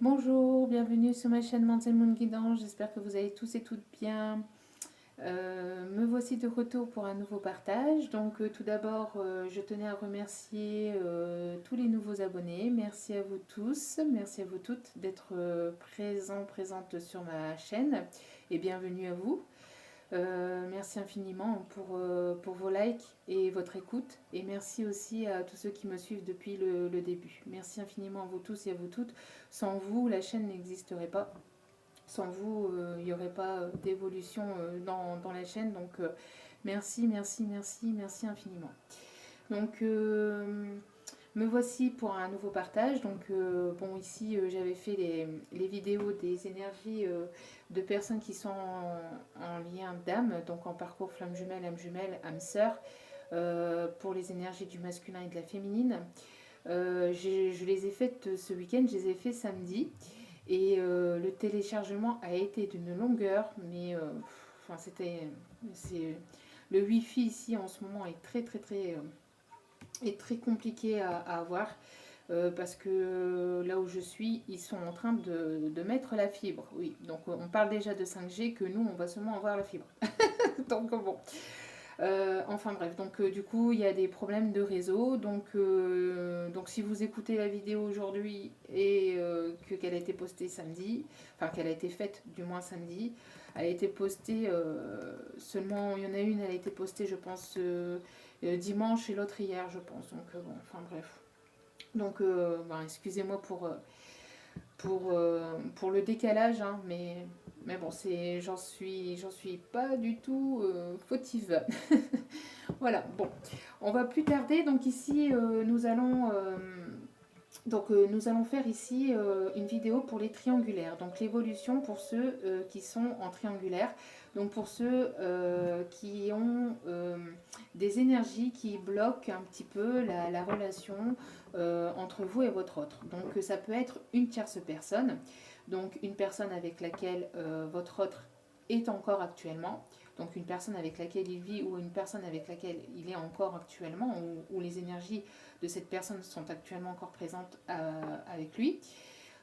Bonjour, bienvenue sur ma chaîne Manzel Moon Guidance. J'espère que vous allez tous et toutes bien. Me voici de retour pour un nouveau partage. Donc tout d'abord, je tenais à remercier tous les nouveaux abonnés. Merci à vous tous, merci à vous toutes d'être présentes sur ma chaîne et bienvenue à vous. Merci infiniment pour vos likes et votre écoute. Et merci aussi à tous ceux qui me suivent depuis le début. Merci infiniment à vous tous et à vous toutes. Sans vous, la chaîne n'existerait pas. Sans vous, il n'y aurait pas d'évolution dans la chaîne. Donc, merci, merci, merci, merci infiniment. Donc, me voici pour un nouveau partage. Donc, bon, ici, j'avais fait les vidéos des énergies de personnes qui sont en lien d'âme, donc en parcours flamme jumelle, âme sœur, pour les énergies du masculin et de la féminine. Je les ai faites ce week-end, je les ai fait samedi. Et le téléchargement a été d'une longueur, mais enfin, le wifi ici en ce moment est très compliqué à avoir. Parce que là où je suis, ils sont en train de mettre la fibre. Oui, donc on parle déjà de 5G, que nous, on va seulement avoir la fibre. Donc bon. Enfin bref, donc du coup, il y a des problèmes de réseau. Donc si vous écoutez la vidéo aujourd'hui et qu'elle a été postée samedi, enfin qu'elle a été faite du moins samedi, elle a été postée seulement, il y en a une, elle a été postée, je pense, dimanche et l'autre hier, je pense. Donc bon, enfin bref. Donc, excusez-moi pour le décalage, hein, mais bon, j'en suis pas du tout fautive. Voilà, bon, on va plus tarder. Donc ici, nous allons faire ici une vidéo pour les triangulaires. Donc l'évolution pour ceux qui sont en triangulaire. Donc pour ceux qui ont des énergies qui bloquent un petit peu la relation entre vous et votre autre. Donc ça peut être une tierce personne. Donc une personne avec laquelle votre autre est encore actuellement. Donc une personne avec laquelle il vit ou une personne avec laquelle il est encore actuellement, ou les énergies de cette personne sont actuellement encore présentes avec lui,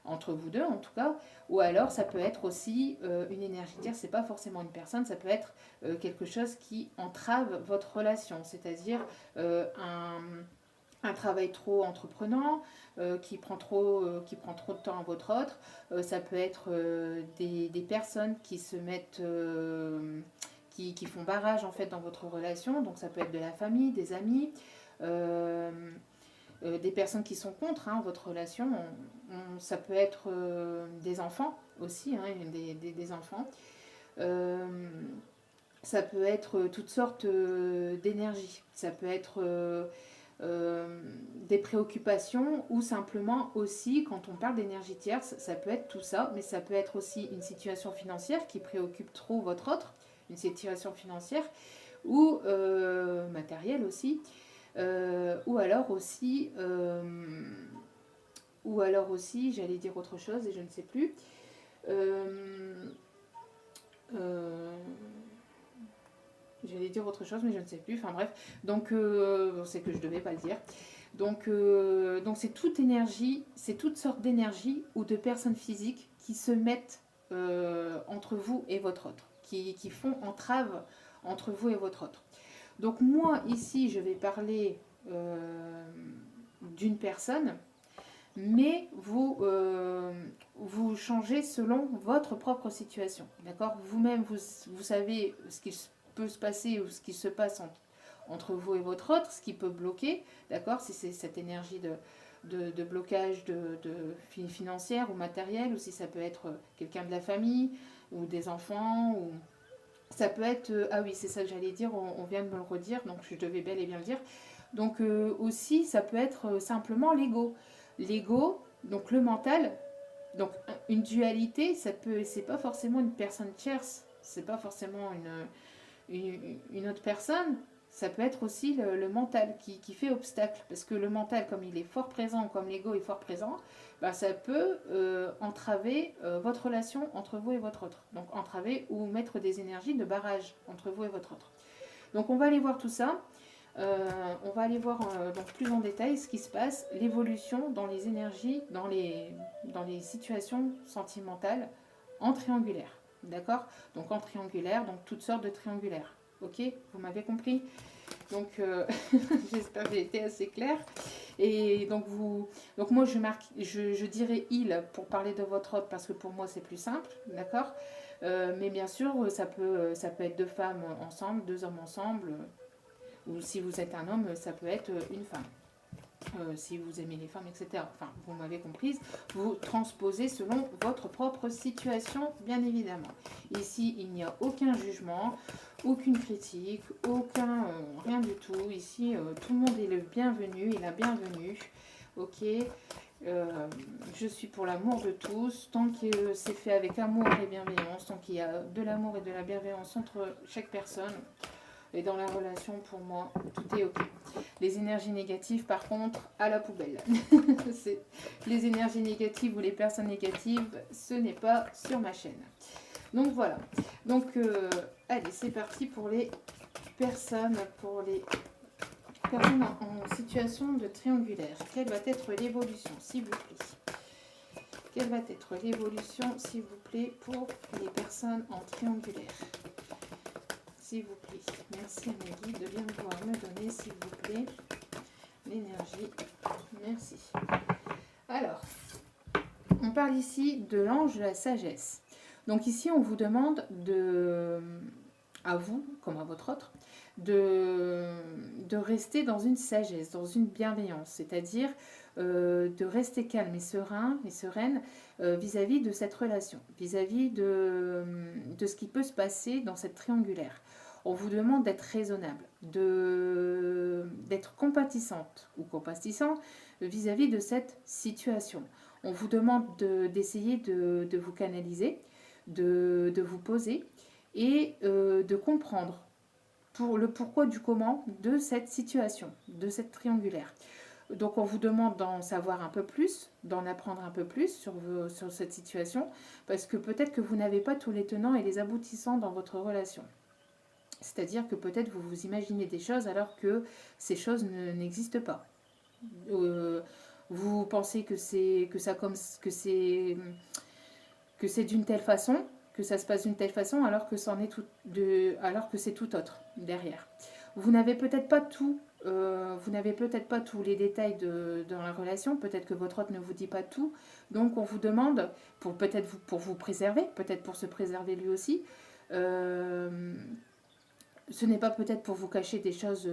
entre vous deux en tout cas. Ou alors ça peut être aussi une énergie tierce, c'est pas forcément une personne, ça peut être quelque chose qui entrave votre relation, c'est-à-dire un travail trop entreprenant qui prend trop de temps à votre autre. Ça peut être des personnes qui se mettent qui font barrage en fait dans votre relation, donc ça peut être de la famille, des amis, euh, des personnes qui sont contre votre relation. Ça peut être des enfants aussi, hein, des enfants. Euh, Ça peut être toutes sortes d'énergies. Ça peut être des préoccupations ou simplement aussi, quand on parle d'énergie tierce, ça peut être tout ça, mais ça peut être aussi une situation financière qui préoccupe trop votre autre, une situation financière ou matérielle aussi, ou alors aussi, j'allais dire autre chose et je ne sais plus. Euh, euh, J'allais dire autre chose, mais je ne sais plus. Enfin bref, donc c'est que je ne devais pas le dire. Donc c'est toute énergie, c'est toutes sortes d'énergies ou de personnes physiques qui se mettent entre vous et votre autre, qui font entrave entre vous et votre autre. Donc moi ici, je vais parler d'une personne, mais vous changez selon votre propre situation. D'accord. Vous-même, vous savez ce qui peut se passer ou ce qui se passe entre vous et votre autre, ce qui peut bloquer. D'accord. Si c'est cette énergie de blocage financière ou matériel, ou si ça peut être quelqu'un de la famille ou des enfants, ou ça peut être... ah oui, c'est ça que j'allais dire, on vient de me le redire, donc je devais bel et bien le dire. Donc aussi, ça peut être simplement l'ego. L'ego, donc le mental, donc une dualité, c'est pas forcément une personne tierce, c'est pas forcément une autre personne, ça peut être aussi le mental qui fait obstacle. Parce que le mental, comme il est fort présent, comme l'ego est fort présent, bah, ça peut entraver votre relation entre vous et votre autre. Donc entraver ou mettre des énergies de barrage entre vous et votre autre. Donc on va aller voir tout ça. On va aller voir donc plus en détail ce qui se passe, l'évolution dans les énergies, dans les situations sentimentales en triangulaire. D'accord? Donc en triangulaire, donc toutes sortes de triangulaires. Ok? Vous m'avez compris? Donc j'espère que j'ai été assez claire. Et donc moi je dirais il pour parler de votre hôte parce que pour moi c'est plus simple, d'accord? Mais bien sûr ça peut être deux femmes ensemble, deux hommes ensemble, ou si vous êtes un homme ça peut être une femme. Si vous aimez les femmes, etc. Enfin, vous m'avez comprise, vous transposez selon votre propre situation, bien évidemment. Ici, il n'y a aucun jugement, aucune critique, rien du tout. Ici, tout le monde est le bienvenu et la bienvenue. Ok, je suis pour l'amour de tous. Tant que c'est fait avec amour et bienveillance, tant qu'il y a de l'amour et de la bienveillance entre chaque personne, et dans la relation, pour moi, tout est ok. Les énergies négatives, par contre, à la poubelle. Les énergies négatives ou les personnes négatives, ce n'est pas sur ma chaîne. Donc voilà. Donc, allez, c'est parti pour les personnes en situation de triangulaire. Quelle va être l'évolution, s'il vous plaît? Quelle va être l'évolution, s'il vous plaît, pour les personnes en triangulaire? S'il vous plaît. Merci à mes guides de bien vouloir me donner, s'il vous plaît, l'énergie. Merci. Alors, on parle ici de l'ange de la sagesse. Donc ici, on vous demande à vous, comme à votre autre, de rester dans une sagesse, dans une bienveillance, c'est-à-dire de rester calme et sereine vis-à-vis de cette relation, vis-à-vis de ce qui peut se passer dans cette triangulaire. On vous demande d'être raisonnable, d'être compatissante ou compatissant vis-à-vis de cette situation. On vous demande d'essayer de vous canaliser, de vous poser et de comprendre le pourquoi du comment de cette situation, de cette triangulaire. Donc on vous demande d'en savoir un peu plus, d'en apprendre un peu plus sur cette situation, parce que peut-être que vous n'avez pas tous les tenants et les aboutissants dans votre relation. C'est-à-dire que peut-être vous vous imaginez des choses alors que ces choses n'existent pas. Vous pensez que c'est d'une telle façon, que ça se passe d'une telle façon, alors que c'est tout autre derrière. Vous n'avez peut-être pas tout. Vous n'avez peut-être pas tous les détails dans la relation, peut-être que votre hôte ne vous dit pas tout, donc on vous demande, pour vous préserver, peut-être pour se préserver lui aussi, ce n'est pas peut-être pour vous cacher des choses,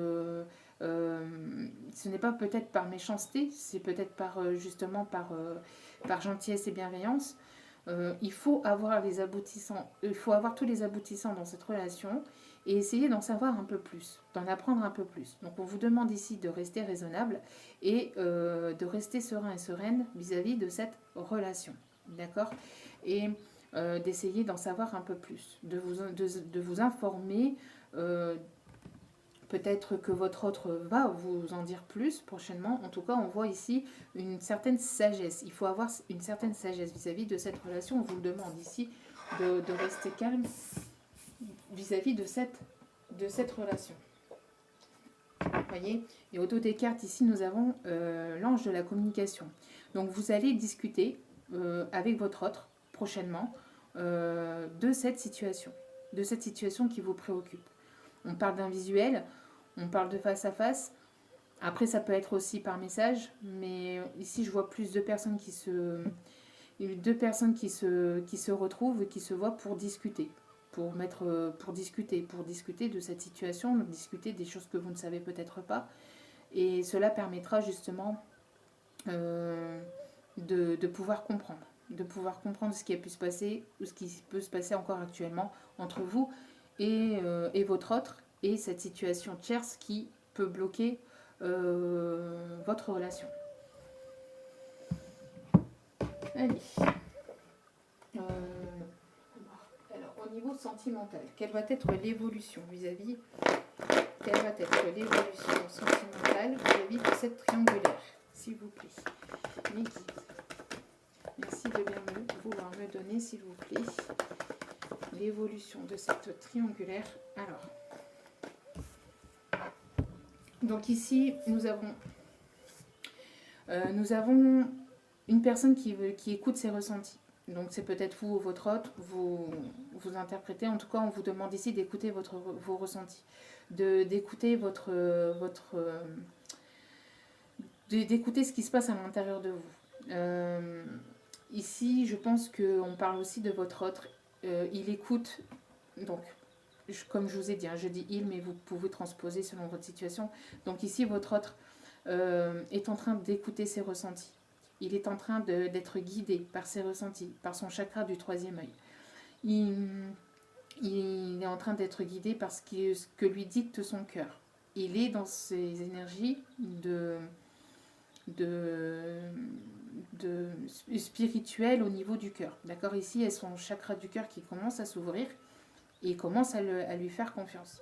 ce n'est pas peut-être par méchanceté, c'est peut-être justement par gentillesse et bienveillance. Il faut avoir les aboutissants, il faut avoir tous les aboutissants dans cette relation et essayer d'en savoir un peu plus, d'en apprendre un peu plus. Donc on vous demande ici de rester raisonnable et de rester serein et sereine vis-à-vis de cette relation, d'accord? Et d'essayer d'en savoir un peu plus, de vous informer. Peut-être que votre autre va vous en dire plus prochainement. En tout cas, on voit ici une certaine sagesse. Il faut avoir une certaine sagesse vis-à-vis de cette relation. On vous le demande ici de rester calme vis-à-vis de cette relation. Vous voyez? Et au dos des cartes, ici, nous avons l'ange de la communication. Donc, vous allez discuter avec votre autre prochainement de cette situation qui vous préoccupe. On parle d'un visuel, on parle de face à face. Après, ça peut être aussi par message, mais ici, je vois plus deux personnes qui se retrouvent et qui se voient pour discuter, pour discuter de cette situation, discuter des choses que vous ne savez peut-être pas. Et cela permettra justement de pouvoir comprendre. De pouvoir comprendre ce qui a pu se passer ou ce qui peut se passer encore actuellement entre vous et votre autre, et cette situation tierce qui peut bloquer votre relation. Allez. Alors, au niveau sentimental, quelle va être l'évolution quelle va être l'évolution sentimentale vis-à-vis de cette triangulaire, s'il vous plaît, mes guides. Merci de bien vouloir me donner, s'il vous plaît, l'évolution de cette triangulaire. Alors, Donc ici, nous avons une personne qui écoute ses ressentis. Donc c'est peut-être vous ou votre autre, vous interprétez. En tout cas, on vous demande ici d'écouter vos ressentis, d'écouter d'écouter ce qui se passe à l'intérieur de vous. Ici, je pense qu'on parle aussi de votre autre. Il écoute, donc comme je vous ai dit, je dis il, mais vous pouvez transposer selon votre situation. Donc ici, votre autre est en train d'écouter ses ressentis. Il est en train d'être guidé par ses ressentis, par son chakra du troisième œil. Il est en train d'être guidé par ce que lui dicte son cœur. Il est dans ses énergies spirituelles au niveau du cœur. D'accord. Ici, il y a son chakra du cœur qui commence à s'ouvrir et il commence à lui faire confiance.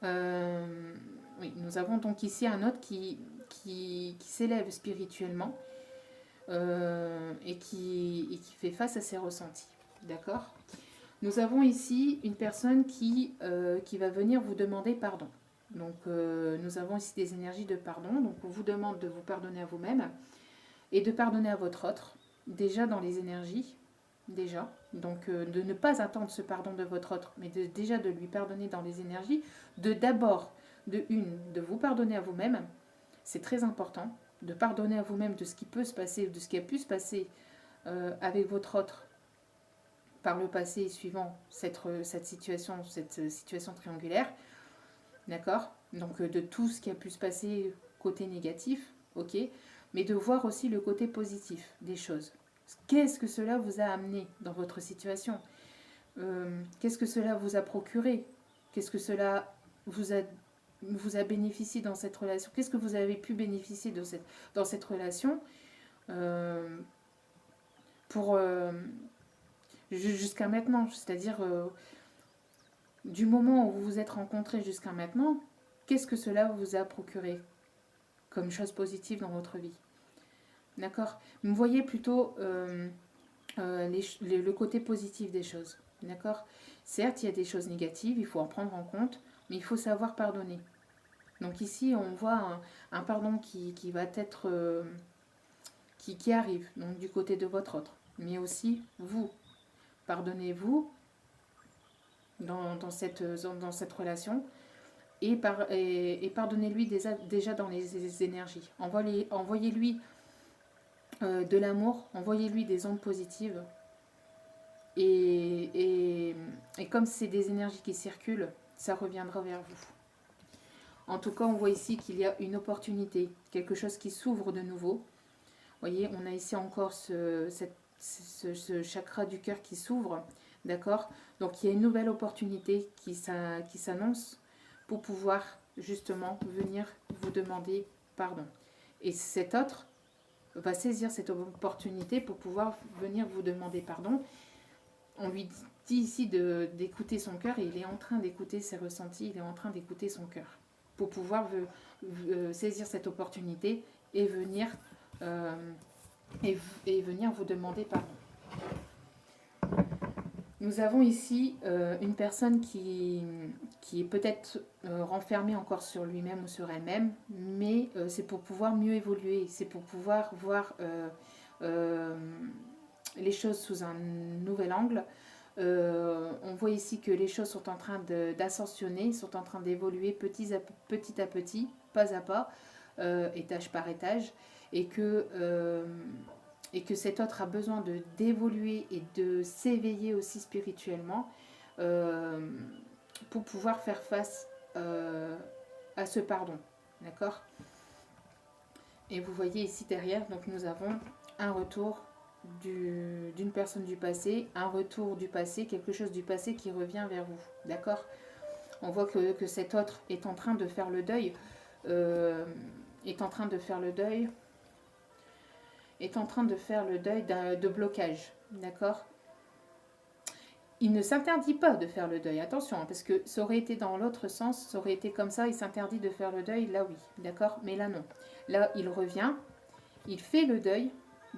Oui, nous avons donc ici un autre qui s'élève spirituellement et qui fait face à ses ressentis. D'accord. Nous avons ici une personne qui va venir vous demander pardon. Donc nous avons ici des énergies de pardon. Donc on vous demande de vous pardonner à vous-même et de pardonner à votre autre, déjà dans les énergies, déjà. Donc de ne pas attendre ce pardon de votre autre, mais déjà de lui pardonner dans les énergies, de vous pardonner à vous-même, c'est très important, de pardonner à vous-même de ce qui peut se passer, de ce qui a pu se passer avec votre autre par le passé suivant cette situation triangulaire, d'accord. Donc de tout ce qui a pu se passer côté négatif, ok, mais de voir aussi le côté positif des choses. Qu'est-ce que cela vous a amené dans votre situation? Qu'est-ce que cela vous a procuré? Qu'est-ce que cela vous a bénéficié dans cette relation? Qu'est-ce que vous avez pu bénéficier dans cette relation jusqu'à maintenant? C'est-à-dire, du moment où vous vous êtes rencontrés jusqu'à maintenant, qu'est-ce que cela vous a procuré comme chose positive dans votre vie? D'accord. Vous voyez plutôt le côté positif des choses. D'accord. Certes, il y a des choses négatives, il faut en prendre en compte, mais il faut savoir pardonner. Donc ici, on voit un pardon qui va être... qui arrive, donc du côté de votre autre. Mais aussi, vous. Pardonnez-vous dans cette relation et pardonnez-lui déjà dans les énergies. Envoyez-lui de l'amour, envoyez-lui des ondes positives. Et comme c'est des énergies qui circulent, ça reviendra vers vous. En tout cas, on voit ici qu'il y a une opportunité, quelque chose qui s'ouvre de nouveau. Vous voyez, on a ici encore ce chakra du cœur qui s'ouvre, d'accord. Donc il y a une nouvelle opportunité qui s'annonce pour pouvoir justement venir vous demander pardon. Et cet autre va saisir cette opportunité pour pouvoir venir vous demander pardon. On lui dit ici d'écouter son cœur et il est en train d'écouter ses ressentis, il est en train d'écouter son cœur pour pouvoir saisir cette opportunité et venir vous demander pardon. Nous avons ici une personne qui est peut-être renfermée encore sur lui-même ou sur elle-même, mais c'est pour pouvoir mieux évoluer, c'est pour pouvoir voir les choses sous un nouvel angle. On voit ici que les choses sont en train d'ascensionner, sont en train d'évoluer petit à petit, pas à pas, étage par étage, et que cet autre a besoin d'évoluer et de s'éveiller aussi spirituellement pour pouvoir faire face à ce pardon. D'accord. Et vous voyez ici derrière, donc nous avons un retour d'une personne du passé, un retour du passé, quelque chose du passé qui revient vers vous. D'accord. On voit que cet autre est en train de faire le deuil, est en train de faire le deuil de blocage, d'accord. Il ne s'interdit pas de faire le deuil, attention, parce que ça aurait été dans l'autre sens, ça aurait été comme ça, il s'interdit de faire le deuil, là oui, d'accord, mais là non. Là, il revient, il fait le deuil,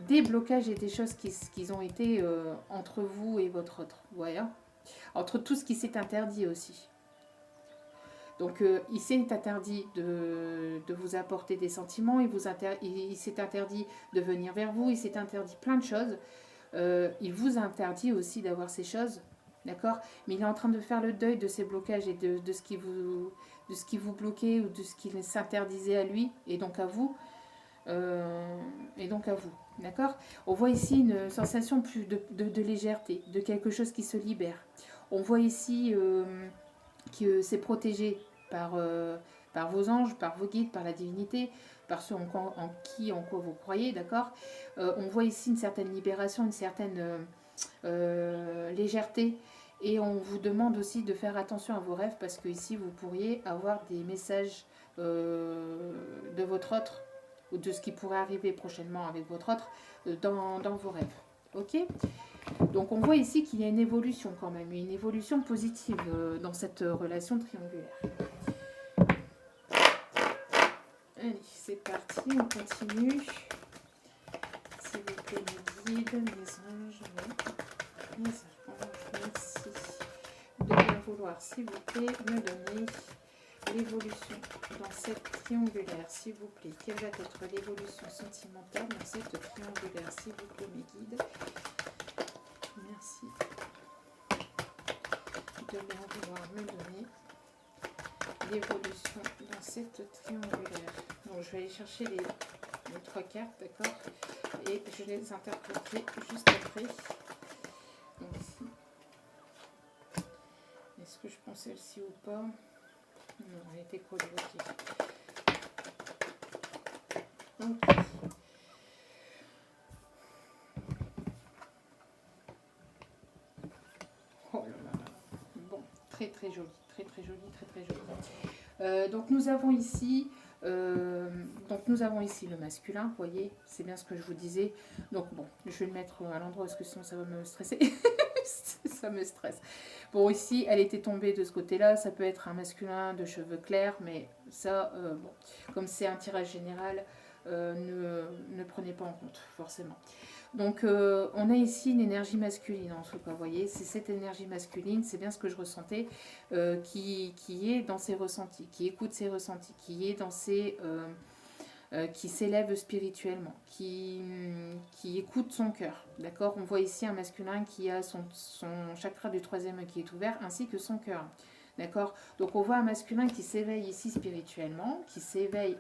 des blocages et des choses qui ont été entre vous et votre autre, vous voyez, entre tout ce qui s'est interdit aussi. Donc il s'est interdit de vous apporter des sentiments, il s'est interdit de venir vers vous, il s'est interdit plein de choses. Il vous interdit aussi d'avoir ces choses, d'accord? Mais il est en train de faire le deuil de ces blocages et de ce qui vous bloquait ou de ce qui s'interdisait à lui et donc à vous. D'accord? On voit ici une sensation plus de légèreté, de quelque chose qui se libère. On voit ici que c'est protégé par vos anges, par vos guides, par la divinité, par ceux en quoi vous croyez, d'accord? On voit ici une certaine libération, une certaine légèreté. Et on vous demande aussi de faire attention à vos rêves parce que ici vous pourriez avoir des messages de votre autre ou de ce qui pourrait arriver prochainement avec votre autre dans vos rêves. Ok? Donc on voit ici qu'il y a une évolution quand même, une évolution positive dans cette relation triangulaire. Allez, c'est parti, on continue. S'il vous plaît, mes guides, mes anges, mes archanges, merci de bien vouloir, s'il vous plaît, me donner l'évolution dans cette triangulaire, s'il vous plaît. Quelle va être l'évolution sentimentale dans cette triangulaire, s'il vous plaît, mes guides. Merci de bien vouloir me donner l'évolution dans cette triangulaire. Donc je vais aller chercher les 3 cartes, d'accord? Et je les interpréterai juste après. Donc ici. Est-ce que je prends celle-ci ou pas? Non, elle était collée, ok. Ok. Oh là là. Bon, très très joli, très très joli, très très joli. Donc nous avons ici le masculin, vous voyez, c'est bien ce que je vous disais. Donc bon, je vais le mettre à l'endroit parce que sinon ça va me stresser. Ça me stresse. Bon, ici, elle était tombée de ce côté-là. Ça peut être un masculin de cheveux clairs, mais ça, bon, comme c'est un tirage général, ne prenez pas en compte, forcément. Donc, on a ici une énergie masculine, en tout cas, vous voyez, c'est cette énergie masculine, c'est bien ce que je ressentais, qui est dans ses ressentis, qui écoute ses ressentis, qui est dans ses... qui s'élève spirituellement, qui écoute son cœur. D'accord? On voit ici un masculin qui a son chakra du 3e œil qui est ouvert, ainsi que son cœur. D'accord? Donc on voit un masculin qui s'éveille ici spirituellement, qui s'éveille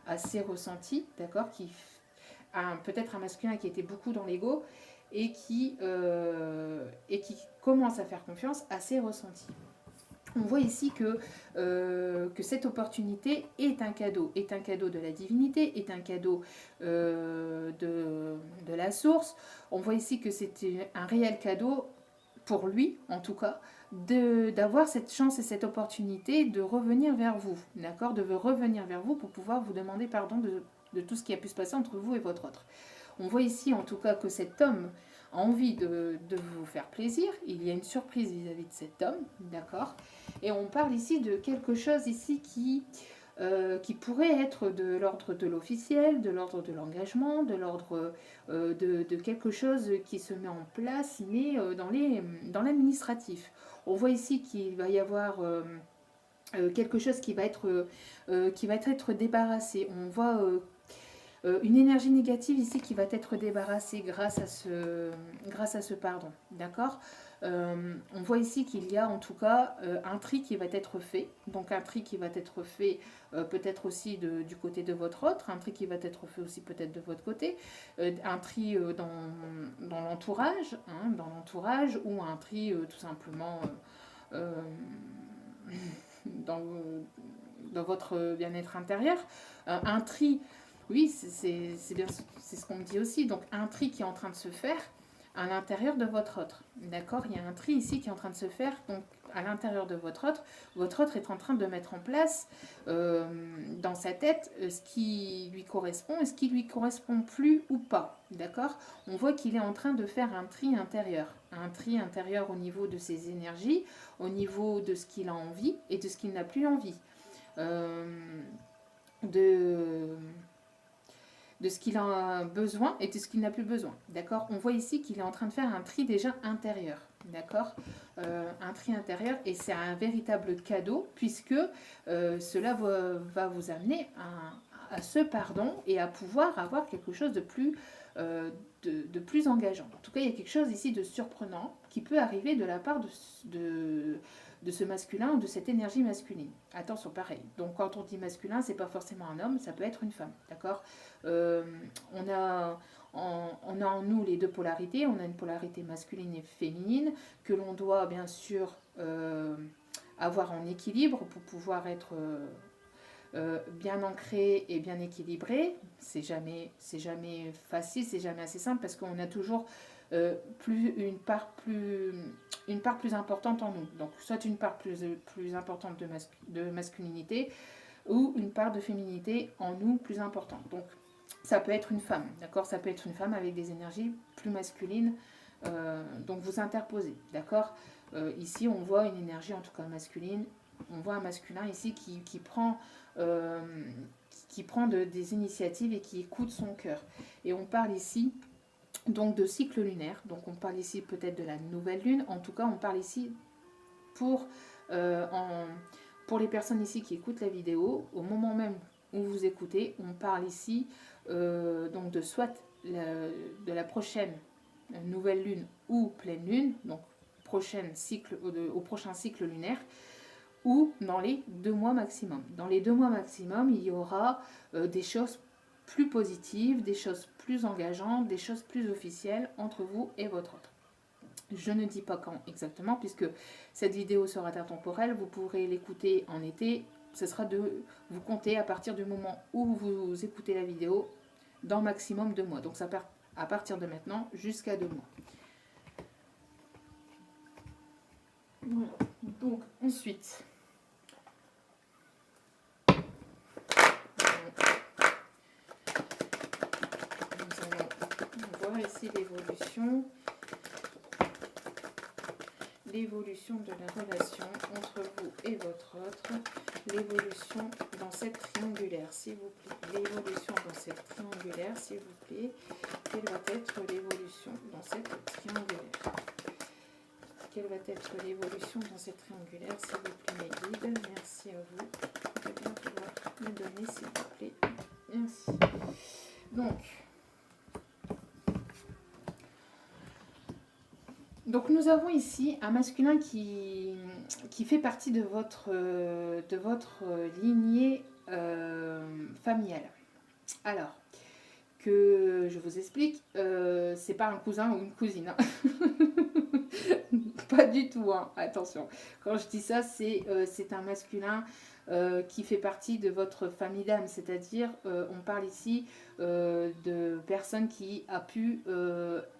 à ses ressentis, d'accord? Peut-être un masculin qui était beaucoup dans l'ego et qui commence à faire confiance à ses ressentis. On voit ici que cette opportunité est un cadeau de la divinité, est un cadeau de la source. On voit ici que c'est un réel cadeau, pour lui en tout cas, d'avoir cette chance et cette opportunité de revenir vers vous, d'accord? De revenir vers vous pour pouvoir vous demander pardon de tout ce qui a pu se passer entre vous et votre autre. On voit ici en tout cas que cet homme a envie de vous faire plaisir, il y a une surprise vis-à-vis de cet homme, d'accord? Et on parle ici de quelque chose ici qui pourrait être de l'ordre de l'officiel, de l'ordre de l'engagement, de l'ordre de quelque chose qui se met en place, mais dans l'administratif. On voit ici qu'il va y avoir quelque chose qui va être débarrassé. On voit une énergie négative ici qui va être débarrassée grâce à ce pardon, d'accord? On voit ici qu'il y a en tout cas un tri qui va être fait, donc un tri qui va être fait peut-être aussi du côté de votre autre, un tri qui va être fait aussi peut-être de votre côté, un tri dans l'entourage, hein, ou un tri tout simplement dans, dans votre bien-être intérieur, un tri. Oui, c'est bien, c'est ce qu'on me dit aussi. Donc un tri qui est en train de se faire à l'intérieur de votre autre. D'accord? Il y a un tri ici qui est en train de se faire donc à l'intérieur de votre autre. Votre autre est en train de mettre en place dans sa tête ce qui lui correspond et ce qui lui correspond plus ou pas. D'accord? On voit qu'il est en train de faire un tri intérieur. Un tri intérieur au niveau de ses énergies, au niveau de ce qu'il a envie et de ce qu'il n'a plus envie. De ce qu'il a besoin et de ce qu'il n'a plus besoin. D'accord? On voit ici qu'il est en train de faire un tri déjà intérieur. d'accord, un tri intérieur, et c'est un véritable cadeau, puisque cela va vous amener à ce pardon et à pouvoir avoir quelque chose de plus engageant. En tout cas, il y a quelque chose ici de surprenant qui peut arriver de la part de ce masculin ou de cette énergie masculine. Attention, pareil. Donc, quand on dit masculin, c'est pas forcément un homme, ça peut être une femme, d'accord. Euh, on a on a en nous les deux polarités. On a une polarité masculine et féminine que l'on doit bien sûr avoir en équilibre pour pouvoir être bien ancré et bien équilibré. C'est jamais facile, c'est jamais assez simple parce qu'on a toujours une part plus importante en nous. Donc soit une part plus importante de masculinité ou une part de féminité en nous plus importante. Donc ça peut être une femme, d'accord. Ça peut être une femme avec des énergies plus masculines. Donc vous interposez, d'accord. Ici on voit une énergie en tout cas masculine. On voit un masculin ici euh, qui prend des initiatives et qui écoute son cœur. Et on parle ici donc de cycle lunaire. Donc on parle ici peut-être de la nouvelle lune. En tout cas, on parle ici pour, euh, en, pour les personnes ici qui écoutent la vidéo, au moment même où vous écoutez, on parle ici donc de soit de la prochaine nouvelle lune ou pleine lune, donc au prochain cycle lunaire, ou dans les 2 mois maximum. Dans les 2 mois maximum, il y aura des choses plus positives, des choses plus engageantes, des choses plus officielles entre vous et votre autre. Je ne dis pas quand exactement, puisque cette vidéo sera intemporelle, vous pourrez l'écouter en été. Ce sera de vous compter à partir du moment où vous écoutez la vidéo, dans maximum 2 mois. Donc ça part à partir de maintenant jusqu'à 2 mois. Voilà. Donc ensuite, nous allons voir ici l'évolution de la relation entre vous et votre autre, l'évolution dans cette triangulaire, s'il vous plaît. L'évolution dans cette triangulaire, s'il vous plaît. Quelle va être l'évolution dans cette triangulaire? Quelle va être l'évolution dans cette triangulaire, s'il vous plaît, mes guides? Merci à vous de bien pouvoir me donner, s'il vous plaît. Merci. Donc nous avons ici un masculin qui fait partie de votre lignée familiale. Alors, que je vous explique, c'est pas un cousin ou une cousine. Hein. Pas du tout, hein. Attention. Quand je dis ça, c'est un masculin qui fait partie de votre famille d'âme. C'est-à-dire, on parle ici de personnes qui a pu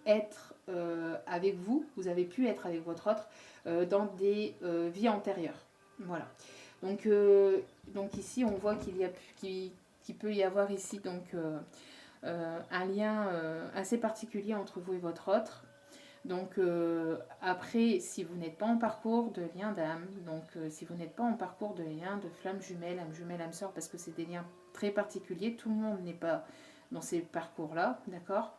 être avec vous, vous avez pu être avec votre autre dans des vies antérieures. Voilà. Donc ici, on voit qu'il peut y avoir ici donc un lien assez particulier entre vous et votre autre. Donc après, si vous n'êtes pas en parcours de lien d'âme, donc si vous n'êtes pas en parcours de lien de flamme jumelle, âme sœur, parce que c'est des liens très particuliers, tout le monde n'est pas dans ces parcours-là, d'accord.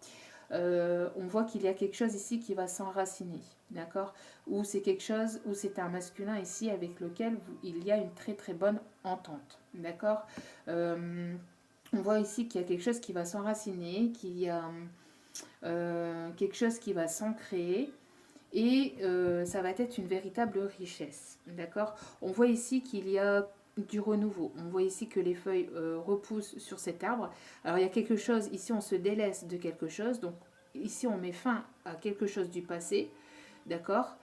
On voit qu'il y a quelque chose ici qui va s'enraciner, d'accord, ou c'est quelque chose, ou c'est un masculin ici avec lequel il y a une très très bonne entente, d'accord. On voit ici qu'il y a quelque chose qui va s'enraciner, qu'il y a quelque chose qui va s'ancrer et ça va être une véritable richesse, d'accord. On voit ici qu'il y a du renouveau, on voit ici que les feuilles repoussent sur cet arbre. Alors il y a quelque chose, ici on se délaisse de quelque chose, donc ici on met fin à quelque chose du passé, d'accord.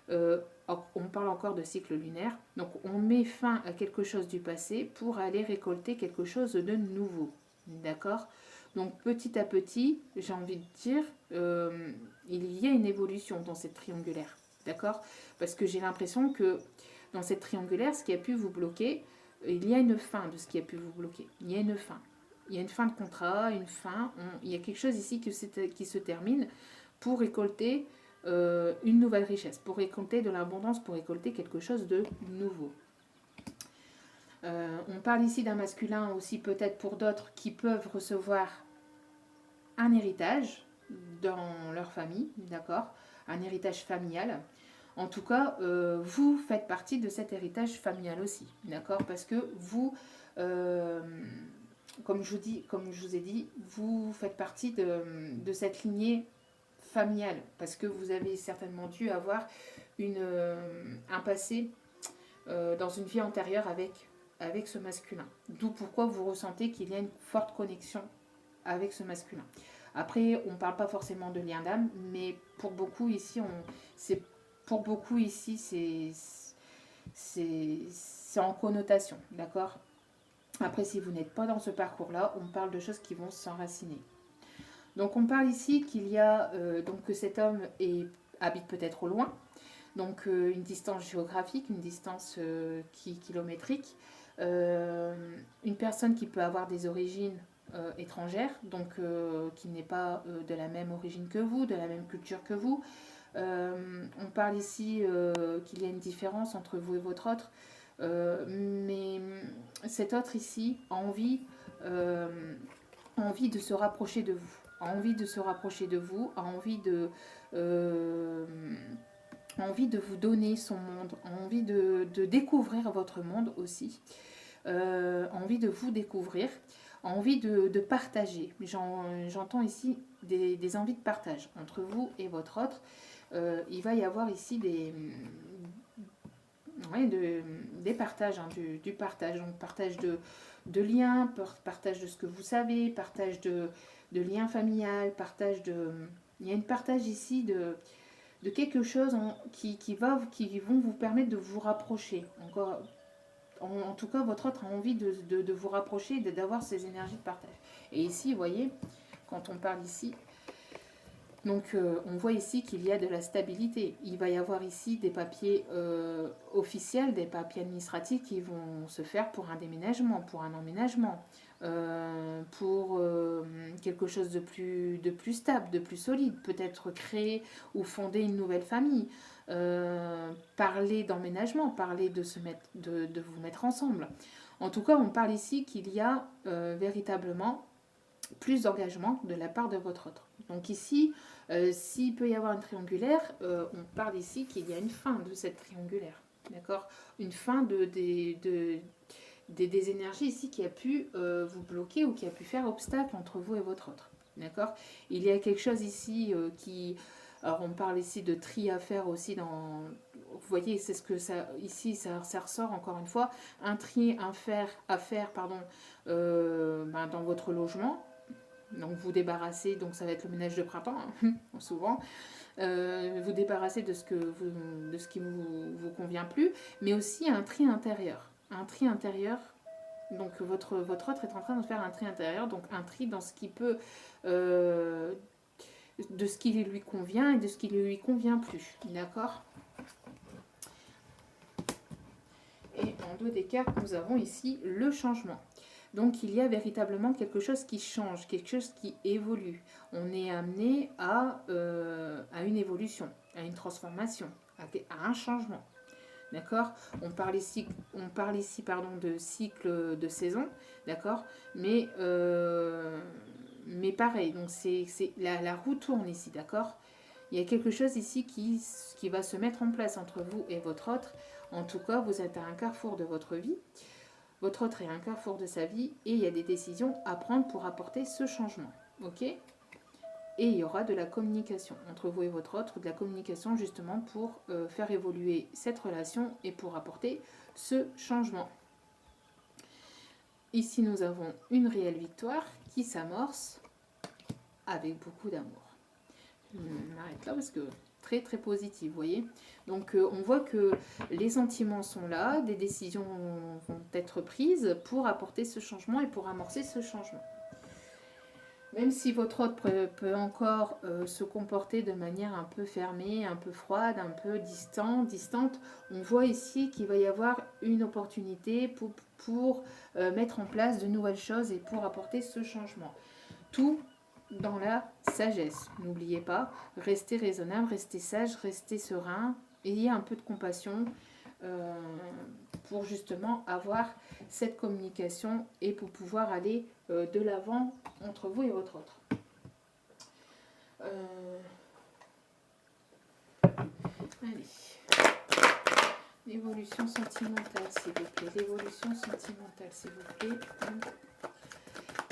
On parle encore de cycle lunaire, donc on met fin à quelque chose du passé pour aller récolter quelque chose de nouveau, d'accord. Donc petit à petit, j'ai envie de dire, il y a une évolution dans cette triangulaire, d'accord. Parce que j'ai l'impression que dans cette triangulaire, ce qui a pu vous bloquer, il y a une fin de ce qui a pu vous bloquer. Il y a une fin. Il y a une fin de contrat, une fin. Il y a quelque chose ici qui se termine pour récolter une nouvelle richesse, pour récolter de l'abondance, pour récolter quelque chose de nouveau. On parle ici d'un masculin aussi peut-être pour d'autres qui peuvent recevoir un héritage dans leur famille, d'accord. un héritage familial. En tout cas, vous faites partie de cet héritage familial aussi, d'accord? Parce que vous, comme je vous ai dit, vous faites partie de cette lignée familiale, parce que vous avez certainement dû avoir un passé dans une vie antérieure avec ce masculin. D'où pourquoi vous ressentez qu'il y a une forte connexion avec ce masculin. Après, on ne parle pas forcément de lien d'âme, mais pour beaucoup ici, c'est en connotation, d'accord? Après, si vous n'êtes pas dans ce parcours-là, on parle de choses qui vont s'enraciner. Donc, on parle ici qu'il y a donc que cet homme habite peut-être au loin, donc une distance géographique, une distance kilométrique, une personne qui peut avoir des origines étrangères, donc qui n'est pas de la même origine que vous, de la même culture que vous. On parle ici qu'il y a une différence entre vous et votre autre, mais cet autre ici a envie de se rapprocher de vous, a envie de se rapprocher de vous, a envie de vous donner son monde, a envie de découvrir votre monde aussi, a envie de vous découvrir, a envie de partager. J'entends ici des envies de partage entre vous et votre autre. Il va y avoir ici des partages, hein, du partage, donc partage de liens, partage de ce que vous savez, partage de liens familiales, il y a une partage ici de quelque chose qui vont vous permettre de vous rapprocher. Encore, en tout cas, votre autre a envie de vous rapprocher et d'avoir ces énergies de partage. Et ici, vous voyez, quand on parle ici, donc on voit ici qu'il y a de la stabilité. Il va y avoir ici des papiers officiels, des papiers administratifs qui vont se faire pour un déménagement, pour un emménagement, pour quelque chose de plus stable, de plus solide, peut-être créer ou fonder une nouvelle famille, parler d'emménagement, parler de vous mettre ensemble. En tout cas, on parle ici qu'il y a véritablement plus d'engagement de la part de votre autre. Donc ici, s'il peut y avoir une triangulaire, on parle ici qu'il y a une fin de cette triangulaire. D'accord? Une fin des énergies ici qui a pu vous bloquer ou qui a pu faire obstacle entre vous et votre autre. D'accord? Il y a quelque chose ici qui... Alors on parle ici de tri à faire aussi dans... Vous voyez, c'est ce que ça... Ici, ça ressort encore une fois. Un tri à faire dans votre logement. Donc vous débarrassez, donc ça va être le ménage de printemps, hein, souvent. Vous débarrassez de ce qui vous convient plus, mais aussi un tri intérieur. Un tri intérieur. Donc votre autre est en train de faire un tri intérieur, donc un tri dans ce qui peut, de ce qui lui convient et de ce qui ne lui convient plus. D'accord? Et en dos des cartes, nous avons ici le changement. Donc il y a véritablement quelque chose qui change, quelque chose qui évolue. On est amené à une évolution, à une transformation, à un changement. D'accord? On parle ici de cycle de saison, d'accord? Mais pareil, donc la roue tourne ici, d'accord? Il y a quelque chose ici qui va se mettre en place entre vous et votre autre. En tout cas, vous êtes à un carrefour de votre vie. Votre autre est à un carrefour de sa vie et il y a des décisions à prendre pour apporter ce changement. Ok? Et il y aura de la communication entre vous et votre autre, de la communication justement pour faire évoluer cette relation et pour apporter ce changement. Ici, nous avons une réelle victoire qui s'amorce avec beaucoup d'amour. Je m'arrête là parce que très très positif, vous voyez. Donc on voit que les sentiments sont là, des décisions vont être prises pour apporter ce changement et pour amorcer ce changement. Même si votre autre peut encore se comporter de manière un peu fermée, un peu froide, un peu distante, on voit ici qu'il va y avoir une opportunité pour mettre en place de nouvelles choses et pour apporter ce changement. Tout dans la sagesse. N'oubliez pas, restez raisonnable, restez sage, restez serein, ayez un peu de compassion pour justement avoir cette communication et pour pouvoir aller de l'avant entre vous et votre autre. L'évolution sentimentale, s'il vous plaît. L'évolution sentimentale, s'il vous plaît.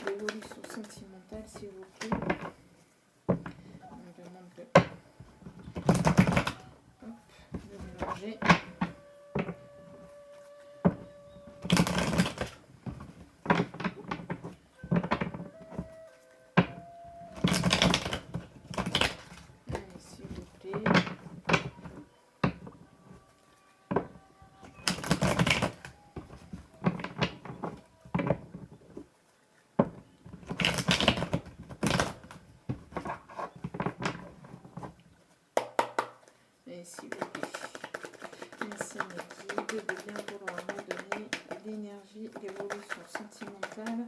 L'évolution sentimentale, s'il vous plaît. On demande de mélanger. S'il vous plaît. Et s'il vous plaît. Merci mes guides de bien vouloir me donner l'énergie, l'évolution sentimentale,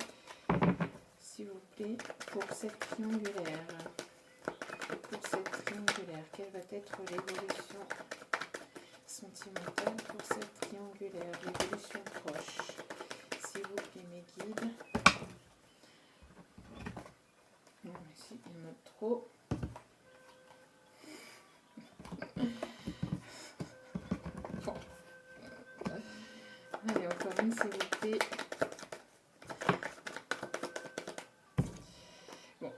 s'il vous plaît, pour cette triangulaire. Pour cette triangulaire, quelle va être l'évolution sentimentale pour cette triangulaire, l'évolution proche, s'il vous plaît mes guides. Non, ici il me trop. Bon. Allez, encore une, s'il vous plaît. Bon.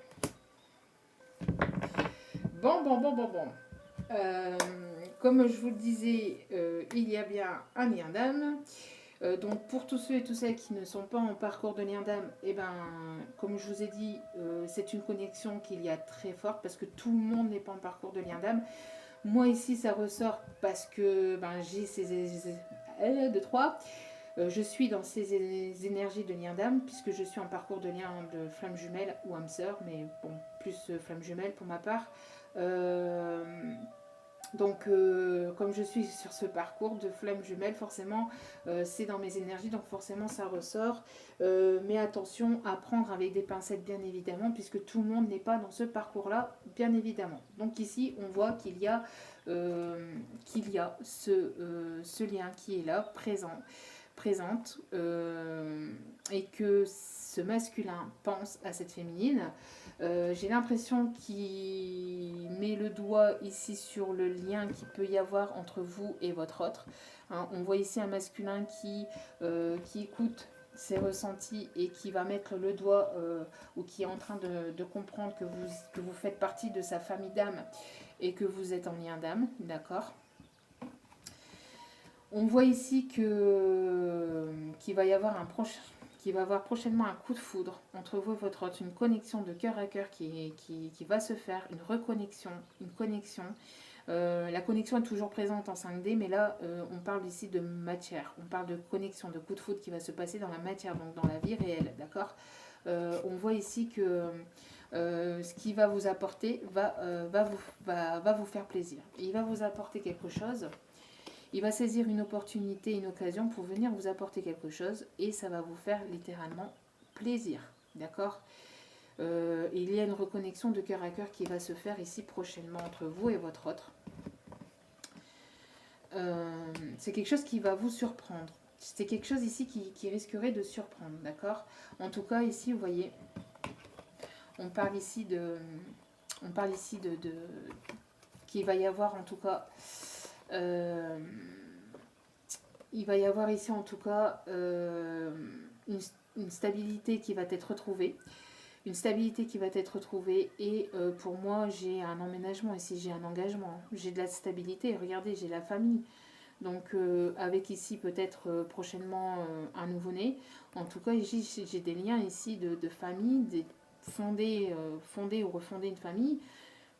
Comme je vous le disais, il y a bien un lien d'âme. Donc pour tous ceux et toutes celles qui ne sont pas en parcours de lien d'âme, eh ben, comme je vous ai dit, c'est une connexion qu'il y a très forte parce que tout le monde n'est pas en parcours de lien d'âme. Moi ici ça ressort parce que j'ai ces de 3. Je suis dans ces énergies de lien d'âme puisque je suis en parcours de lien de flamme jumelle ou âme sœur, mais bon, plus flamme jumelle pour ma part. Donc, comme je suis sur ce parcours de flamme jumelle, forcément, c'est dans mes énergies, donc forcément, ça ressort. Mais attention à prendre avec des pincettes, bien évidemment, puisque tout le monde n'est pas dans ce parcours-là, bien évidemment. Donc ici, on voit qu'il y a ce lien qui est là, présente, et que ce masculin pense à cette féminine. J'ai l'impression qu'il met le doigt ici sur le lien qu'il peut y avoir entre vous et votre autre. Hein, on voit ici un masculin qui écoute ses ressentis et qui va mettre le doigt ou qui est en train de comprendre que vous faites partie de sa famille d'âme et que vous êtes en lien d'âme, d'accord ? On voit ici qu'il va y avoir prochainement un coup de foudre entre vous et votre autre, une connexion de cœur à cœur qui va se faire, une reconnexion, une connexion. La connexion est toujours présente en 5D, mais là, on parle ici de matière. On parle de connexion, de coup de foudre qui va se passer dans la matière, donc dans la vie réelle, d'accord ? On voit ici que ce qui va vous apporter va vous faire plaisir. Il va vous apporter quelque chose. Il va saisir une opportunité, une occasion pour venir vous apporter quelque chose et ça va vous faire littéralement plaisir. D'accord ? Il y a une reconnexion de cœur à cœur qui va se faire ici prochainement entre vous et votre autre. C'est quelque chose qui va vous surprendre. C'est quelque chose ici qui risquerait de surprendre. D'accord ? En tout cas, ici, vous voyez, on parle ici de qu'il va y avoir en tout cas... il va y avoir ici en tout cas une stabilité qui va être retrouvée. Une stabilité qui va être retrouvée et pour moi j'ai un emménagement ici, j'ai un engagement, j'ai de la stabilité. Regardez, j'ai la famille. Donc avec ici peut-être prochainement un nouveau-né. En tout cas ici j'ai des liens ici de famille, fonder ou refonder une famille.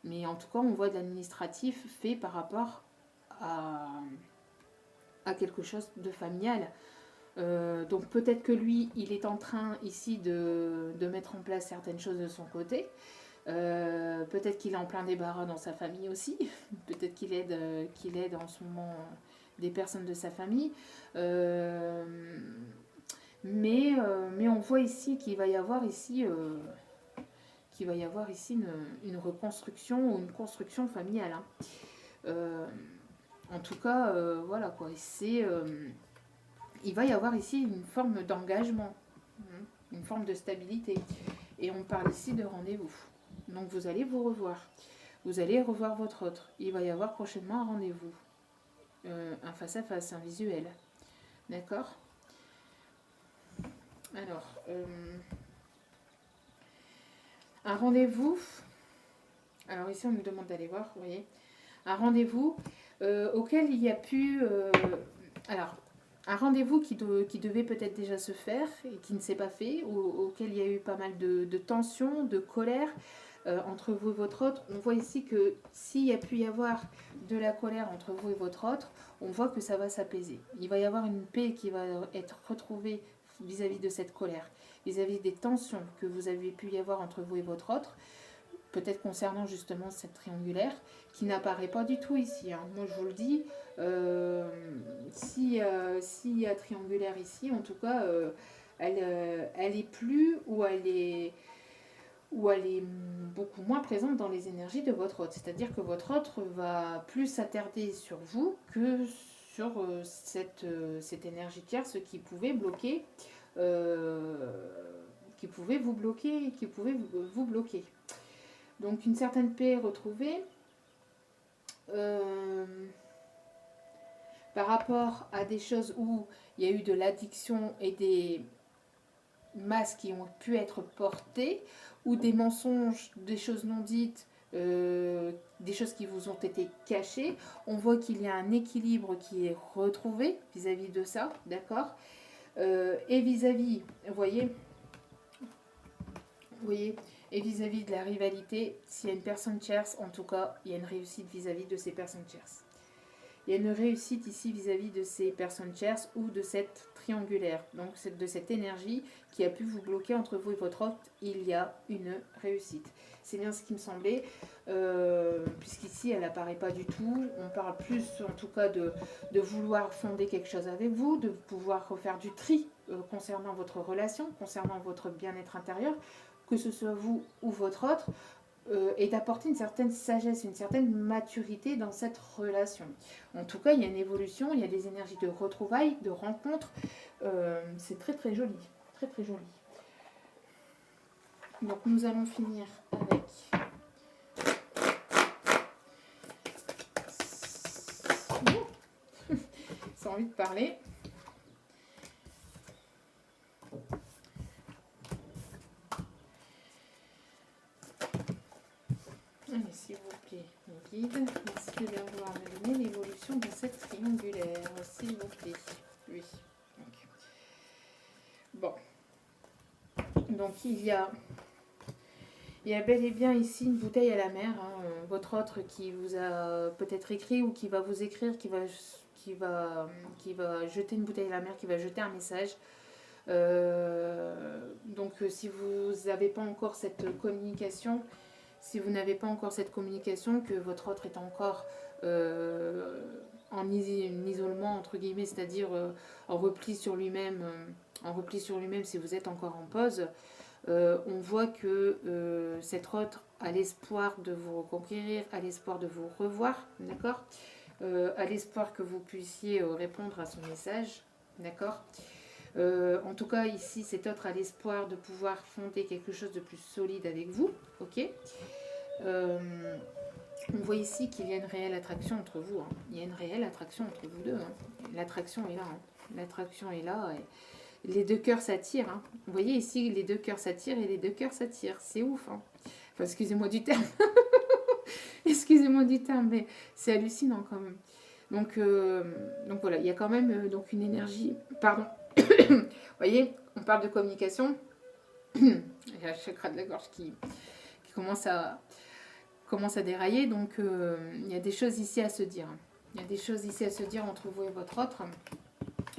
Mais en tout cas on voit de l'administratif fait par rapport à quelque chose de familial. Donc peut-être que lui, il est en train ici de mettre en place certaines choses de son côté. Peut-être qu'il est en plein débarras dans sa famille aussi. Peut-être qu'il aide en ce moment des personnes de sa famille. Mais on voit ici qu'il va y avoir ici... une reconstruction ou une construction familiale. Hein. En tout cas, voilà quoi. Il va y avoir ici une forme d'engagement, une forme de stabilité. Et on parle ici de rendez-vous. Donc vous allez vous revoir. Vous allez revoir votre autre. Il va y avoir prochainement un rendez-vous. un face-à-face, un visuel. D'accord? Alors, un rendez-vous. Alors ici, on nous demande d'aller voir, vous voyez. Un rendez-vous auquel il y a pu... alors, un rendez-vous qui devait peut-être déjà se faire et qui ne s'est pas fait, auquel il y a eu pas mal de tensions, de colère entre vous et votre autre. On voit ici que s'il y a pu y avoir de la colère entre vous et votre autre, on voit que ça va s'apaiser. Il va y avoir une paix qui va être retrouvée vis-à-vis de cette colère, vis-à-vis des tensions que vous avez pu y avoir entre vous et votre autre, peut-être concernant justement cette triangulaire, qui n'apparaît pas du tout ici. Hein. Moi, je vous le dis, s'il y a triangulaire ici, en tout cas, elle est plus ou elle est beaucoup moins présente dans les énergies de votre hôte. C'est-à-dire que votre hôte va plus s'attarder sur vous que sur cette énergie tierce qui pouvait bloquer, qui pouvait vous bloquer, qui pouvait vous bloquer. Donc une certaine paix retrouvée par rapport à des choses où il y a eu de l'addiction et des masques qui ont pu être portés, ou des mensonges, des choses non dites, des choses qui vous ont été cachées. On voit qu'il y a un équilibre qui est retrouvé vis-à-vis de ça, d'accord, et vis-à-vis, vous voyez, et vis-à-vis de la rivalité, s'il y a une personne tierce, en tout cas, il y a une réussite vis-à-vis de ces personnes tierces. Il y a une réussite ici vis-à-vis de ces personnes tierces ou de cette triangulaire, donc de cette énergie qui a pu vous bloquer entre vous et votre autre, il y a une réussite. C'est bien ce qui me semblait, puisqu'ici elle n'apparaît pas du tout. On parle plus en tout cas de vouloir fonder quelque chose avec vous, de pouvoir refaire du tri concernant votre relation, concernant votre bien-être intérieur, que ce soit vous ou votre autre, et d'apporter une certaine sagesse, une certaine maturité dans cette relation. En tout cas, il y a une évolution, il y a des énergies de retrouvailles, de rencontres. C'est très très joli, très très joli. Donc nous allons finir avec sans envie de parler. Allez, s'il vous plaît, mon guide, merci de bien vouloir me donner l'évolution de cette triangulaire, s'il vous plaît. Oui. Bon. Donc il y a bel et bien ici une bouteille à la mer. Hein, votre autre qui vous a peut-être écrit ou qui va vous écrire, qui va jeter une bouteille à la mer, qui va jeter un message. Donc si vous n'avez pas encore cette communication, que votre autre est encore en isolement entre guillemets, c'est-à-dire en repli sur lui-même, si vous êtes encore en pause, on voit que cet autre a l'espoir de vous reconquérir, a l'espoir de vous revoir, d'accord, a l'espoir que vous puissiez répondre à son message, d'accord. En tout cas, ici, cet autre a l'espoir de pouvoir fonder quelque chose de plus solide avec vous, ok. On voit ici qu'il y a une réelle attraction entre vous. Hein. Il y a une réelle attraction entre vous deux. Hein. L'attraction est là. Hein. L'attraction est là. Et les deux cœurs s'attirent. Hein. Vous voyez ici, les deux cœurs s'attirent et les deux cœurs s'attirent. C'est ouf. Hein. Enfin, excusez-moi du terme. Excusez-moi du terme, mais c'est hallucinant quand même. Donc voilà, il y a quand même donc une énergie. Pardon. Vous voyez, on parle de communication. Il y a le chakra de la gorge qui commence à dérailler, donc il y a des choses ici à se dire. Il y a des choses ici à se dire entre vous et votre autre.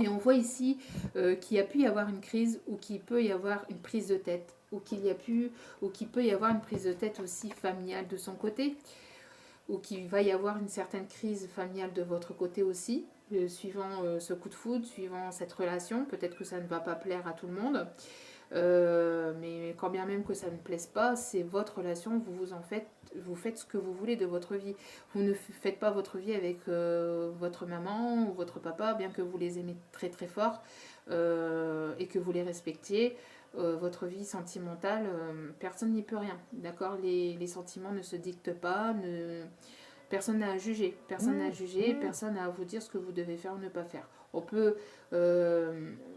Et on voit ici qu'il y a pu y avoir une crise ou qu'il peut y avoir une prise de tête ou qu'il peut y avoir une prise de tête aussi familiale de son côté ou qu'il va y avoir une certaine crise familiale de votre côté aussi, suivant ce coup de foudre, suivant cette relation. Peut-être que ça ne va pas plaire à tout le monde. Mais quand bien même que ça ne plaise pas, c'est votre relation, vous faites ce que vous voulez de votre vie. Vous ne faites pas votre vie avec votre maman ou votre papa, bien que vous les aimez très très fort et que vous les respectiez. Votre vie sentimentale, personne n'y peut rien, d'accord. Les sentiments ne se dictent pas, Personne n'a à juger, personne n'a à vous dire ce que vous devez faire ou ne pas faire.